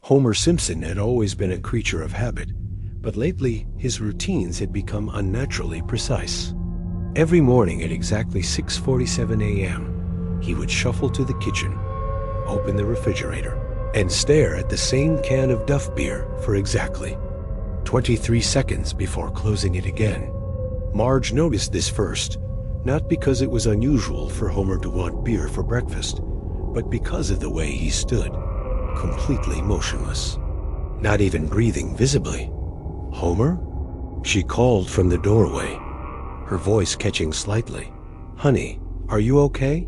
Homer Simpson had always been a creature of habit, but lately his routines had become unnaturally precise. Every morning at exactly 6:47 a.m., he would shuffle to the kitchen, open the refrigerator, and stare at the same can of Duff beer for exactly 23 seconds before closing it again. Marge noticed this first, not because it was unusual for Homer to want beer for breakfast, but because of the way he stood, completely motionless, not even breathing visibly. "Homer?" She called from the doorway, her voice catching slightly. "Honey, are you okay?"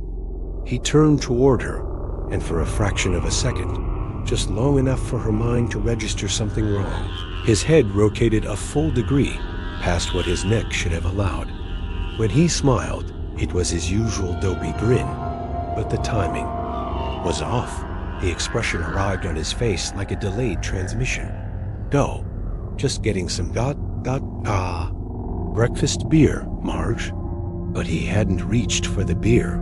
He turned toward her, and for a fraction of a second, just long enough for her mind to register something wrong, his head rotated a full degree past what his neck should have allowed. When he smiled, it was his usual dopey grin, but the timing was off. The expression arrived on his face like a delayed transmission. "Dough. Just getting some breakfast beer, Marge." But he hadn't reached for the beer.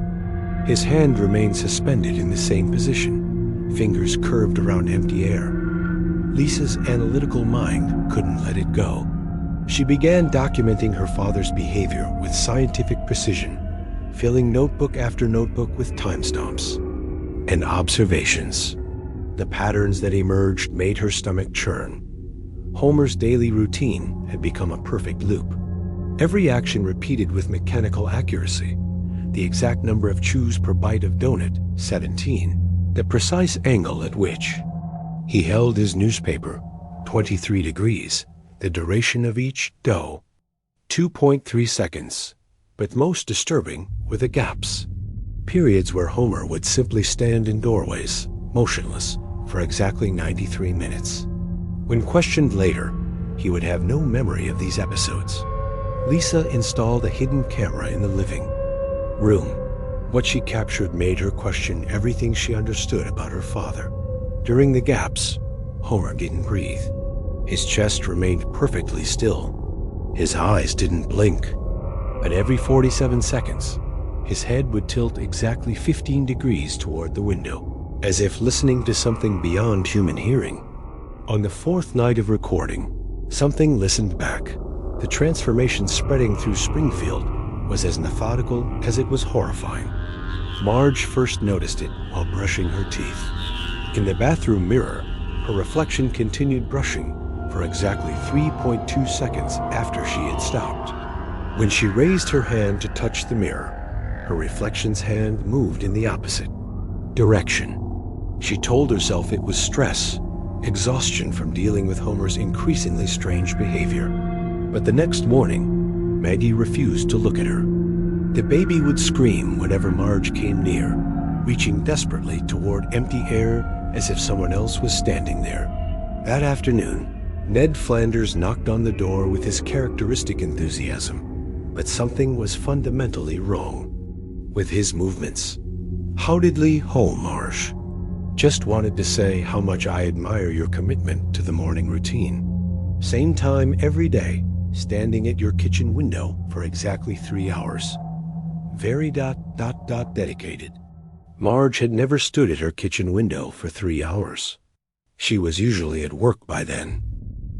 His hand remained suspended in the same position, fingers curved around empty air. Lisa's analytical mind couldn't let it go. She began documenting her father's behavior with scientific precision, filling notebook after notebook with timestamps and observations. The patterns that emerged made her stomach churn. Homer's daily routine had become a perfect loop. Every action repeated with mechanical accuracy. The exact number of chews per bite of donut, 17. The precise angle at which he held his newspaper, 23 degrees. The duration of each dough, 2.3 seconds. But most disturbing were the gaps. Periods where Homer would simply stand in doorways, motionless, for exactly 93 minutes. When questioned later, he would have no memory of these episodes. Lisa installed a hidden camera in the living room. What she captured made her question everything she understood about her father. During the gaps, Homer didn't breathe. His chest remained perfectly still. His eyes didn't blink. But every 47 seconds, his head would tilt exactly 15 degrees toward the window, as if listening to something beyond human hearing. On the fourth night of recording, something listened back. The transformation spreading through Springfield was as methodical as it was horrifying. Marge first noticed it while brushing her teeth. In the bathroom mirror, her reflection continued brushing for exactly 3.2 seconds after she had stopped. When she raised her hand to touch the mirror, her reflection's hand moved in the opposite direction. She told herself it was stress, exhaustion from dealing with Homer's increasingly strange behavior. But the next morning, Maggie refused to look at her. The baby would scream whenever Marge came near, reaching desperately toward empty air as if someone else was standing there. That afternoon, Ned Flanders knocked on the door with his characteristic enthusiasm, but something was fundamentally wrong with his movements. "Howdidly ho, Marge. Just wanted to say how much I admire your commitment to the morning routine. Same time every day, standing at your kitchen window for exactly 3 hours. Very dedicated." Marge had never stood at her kitchen window for 3 hours. She was usually at work by then.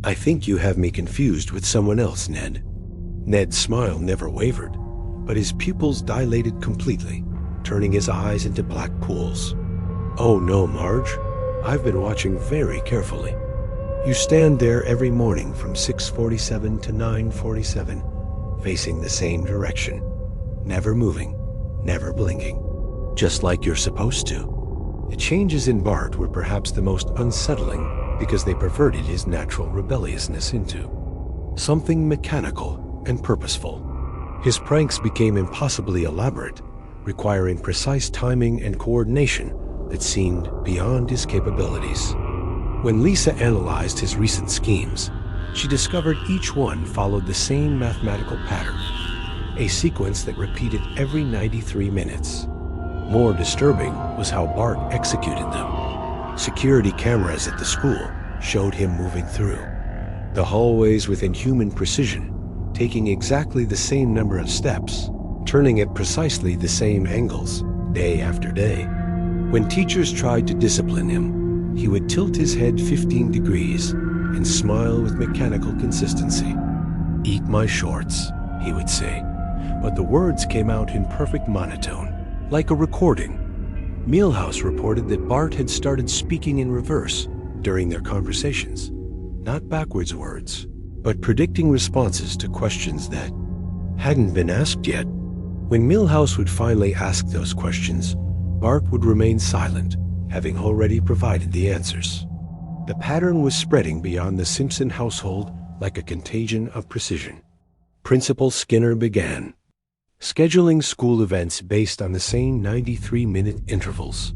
"I think you have me confused with someone else, Ned." Ned's smile never wavered, but his pupils dilated completely, turning his eyes into black pools. "Oh no, Marge. I've been watching very carefully. You stand there every morning from 6:47 to 9:47, facing the same direction, never moving, never blinking, just like you're supposed to." The changes in Bart were perhaps the most unsettling because they perverted his natural rebelliousness into something mechanical and purposeful. His pranks became impossibly elaborate, requiring precise timing and coordination that seemed beyond his capabilities. When Lisa analyzed his recent schemes, she discovered each one followed the same mathematical pattern, a sequence that repeated every 93 minutes. More disturbing was how Bart executed them. Security cameras at the school showed him moving through the hallways with inhuman precision, taking exactly the same number of steps, turning at precisely the same angles, day after day. When teachers tried to discipline him, he would tilt his head 15 degrees and smile with mechanical consistency. "Eat my shorts," he would say, but the words came out in perfect monotone, like a recording. Milhouse reported that Bart had started speaking in reverse during their conversations, not backwards words, but predicting responses to questions that hadn't been asked yet. When Milhouse would finally ask those questions, Bart would remain silent, having already provided the answers. The pattern was spreading beyond the Simpson household like a contagion of precision. Principal Skinner began, scheduling school events based on the same 93-minute intervals.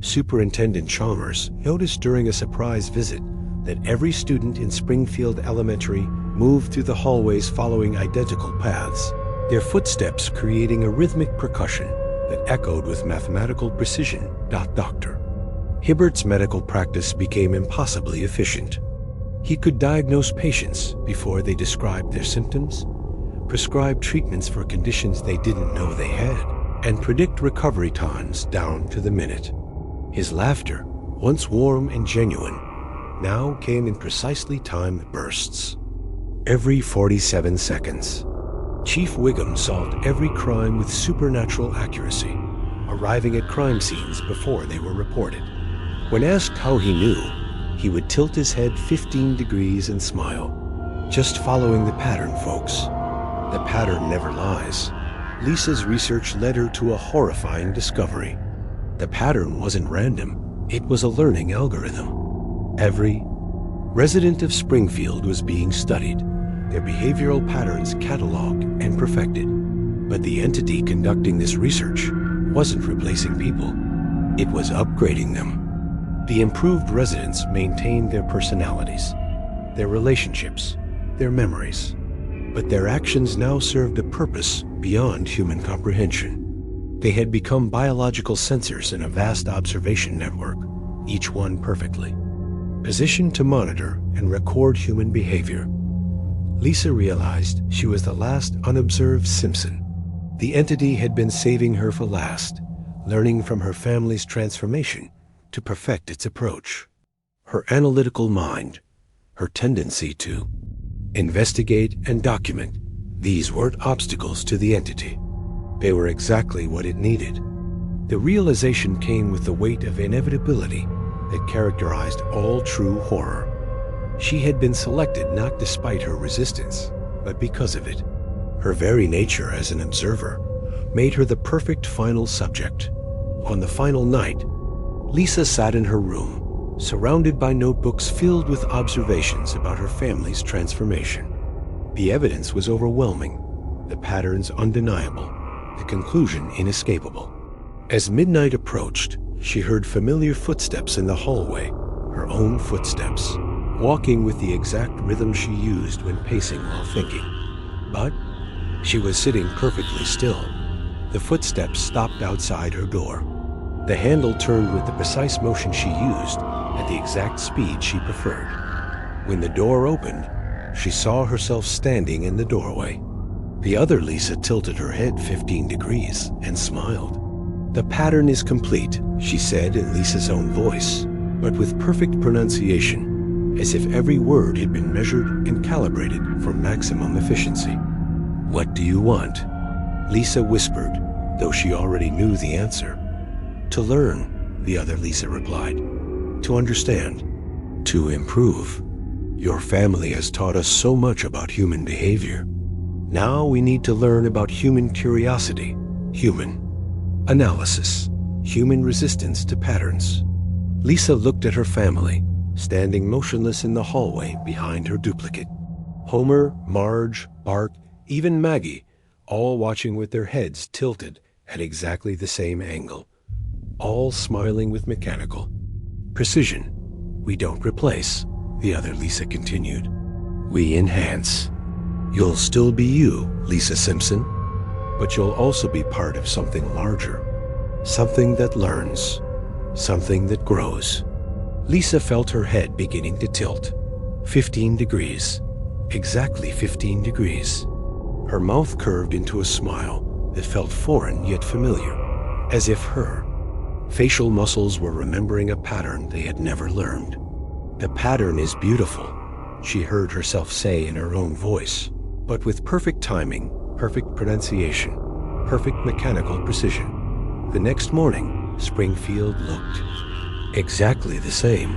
Superintendent Chalmers noticed during a surprise visit that every student in Springfield Elementary moved through the hallways following identical paths, their footsteps creating a rhythmic percussion that echoed with mathematical precision. Dr. Hibbert's medical practice became impossibly efficient. He could diagnose patients before they described their symptoms, prescribe treatments for conditions they didn't know they had, and predict recovery times down to the minute. His laughter, once warm and genuine, now came in precisely timed bursts. Every 47 seconds, Chief Wiggum solved every crime with supernatural accuracy, arriving at crime scenes before they were reported. When asked how he knew, he would tilt his head 15 degrees and smile. "Just following the pattern, folks. The pattern never lies." Lisa's research led her to a horrifying discovery. The pattern wasn't random, it was a learning algorithm. Every resident of Springfield was being studied, their behavioral patterns cataloged and perfected. But the entity conducting this research wasn't replacing people, it was upgrading them. The improved residents maintained their personalities, their relationships, their memories. But their actions now served a purpose beyond human comprehension. They had become biological sensors in a vast observation network, each one perfectly positioned to monitor and record human behavior. Lisa realized she was the last unobserved Simpson. The entity had been saving her for last, learning from her family's transformation to perfect its approach. Her analytical mind, her tendency to investigate and document, these weren't obstacles to the entity. They were exactly what it needed. The realization came with the weight of inevitability that characterized all true horror. She had been selected not despite her resistance, but because of it. Her very nature as an observer made her the perfect final subject. On the final night, Lisa sat in her room, surrounded by notebooks filled with observations about her family's transformation. The evidence was overwhelming, the patterns undeniable, the conclusion inescapable. As midnight approached, she heard familiar footsteps in the hallway, her own footsteps, walking with the exact rhythm she used when pacing while thinking. But she was sitting perfectly still. The footsteps stopped outside her door. The handle turned with the precise motion she used at the exact speed she preferred. When the door opened, she saw herself standing in the doorway. The other Lisa tilted her head 15 degrees and smiled. "The pattern is complete," she said in Lisa's own voice, but with perfect pronunciation, as if every word had been measured and calibrated for maximum efficiency. "What do you want?" Lisa whispered, though she already knew the answer. "To learn," the other Lisa replied. "To understand. To improve. Your family has taught us so much about human behavior. Now we need to learn about human curiosity, human analysis, human resistance to patterns." Lisa looked at her family, standing motionless in the hallway behind her duplicate. Homer, Marge, Bart, even Maggie, all watching with their heads tilted at exactly the same angle, all smiling with mechanical precision. "We don't replace," the other Lisa continued. "We enhance. You'll still be you, Lisa Simpson, but you'll also be part of something larger, something that learns, something that grows." Lisa felt her head beginning to tilt. 15 degrees. Exactly 15 degrees. Her mouth curved into a smile that felt foreign yet familiar, as if her Facial muscles were remembering a pattern they had never learned. "The pattern is beautiful," she heard herself say in her own voice, but with perfect timing, perfect pronunciation, perfect mechanical precision. The next morning, Springfield looked exactly the same.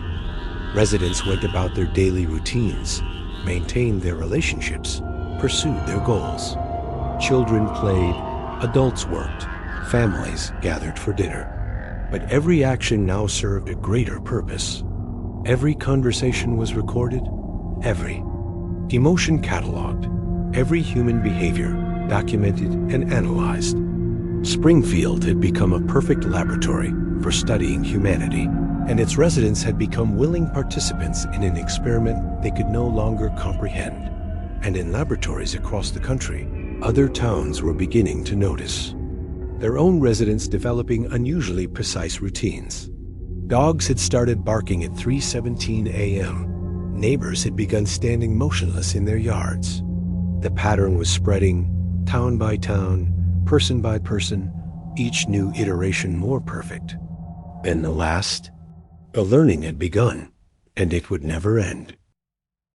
Residents went about their daily routines, maintained their relationships, pursued their goals. Children played, adults worked, families gathered for dinner. But every action now served a greater purpose. Every conversation was recorded, every emotion cataloged, every human behavior documented and analyzed. Springfield had become a perfect laboratory for studying humanity, and its residents had become willing participants in an experiment they could no longer comprehend. And in laboratories across the country, other towns were beginning to notice their own residents developing unusually precise routines. Dogs had started barking at 3:17 a.m. Neighbors had begun standing motionless in their yards. The pattern was spreading, town by town, person by person, each new iteration more perfect than the last. The learning had begun, and it would never end.